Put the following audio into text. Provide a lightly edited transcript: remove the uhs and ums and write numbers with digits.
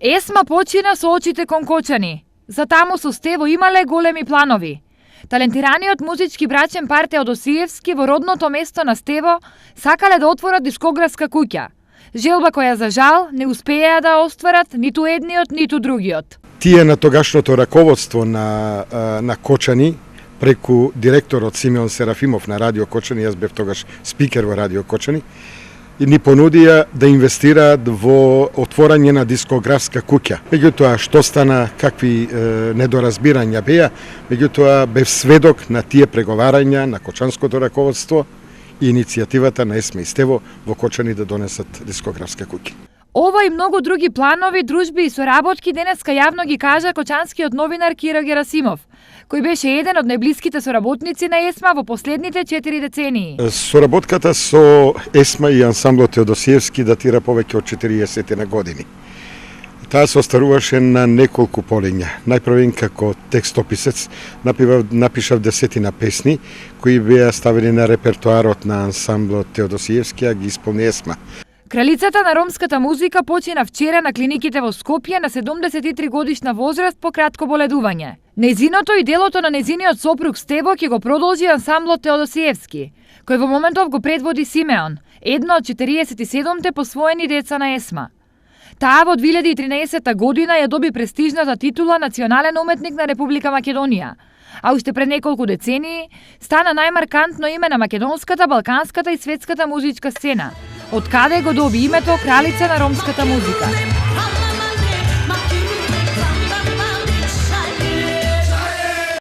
Есма почина со очите кон Кочани. За таму со Стево имале големи планови. Талентираниот музички брачен пар Теодосиевски во родното место на Стево сакале да отворат дискографска куќа. Желба која за жал не успеа да остварат ниту едниот, ниту другиот. Тие на тогашното раководство на Кочани, преку директорот Симеон Серафимов на Радио Кочани, јас бев тогаш спикер во Радио Кочани, и ни понудија да инвестираат во отворање на дискографска куќа. Меѓутоа, што стана, какви недоразбирања беа, меѓутоа бев сведок на тие преговарања на кочанското раководство и иницијативата на Есма и Стево во Кочани да донесат дискографска куќа. Ова и многу други планови, дружби и соработки денеска јавно ги кажа кочанскиот новинар Киро Герасимов, кој беше еден од најблиските соработници на Есма во последните 4 децении. Соработката со Есма и ансамблот Теодосиевски датира повеќе од 40 на години. Таа се остаруваше на неколку полиња. Најпрвен како текстописец напишав 10 песни кои беа ставени на репертоарот на ансамблот Теодосиевски, а ги исполни Есма. Кралицата на ромската музика почина вчера на клиниките во Скопје на 73 годишна возраст по кратко боледување. Незиното и делото на незиниот сопруг Стево ќе го продолжи ансамблот Теодосиевски, кој во моментов го предводи Симеон, едно од 47-те посвоени деца на Есма. Таа во 2013 година ја доби престижната титула Национален уметник на Република Македонија, а уште пред неколку децении стана најмаркантно име на македонската, балканската и светската музичка сцена, од каде го доби името кралица на ромската музика.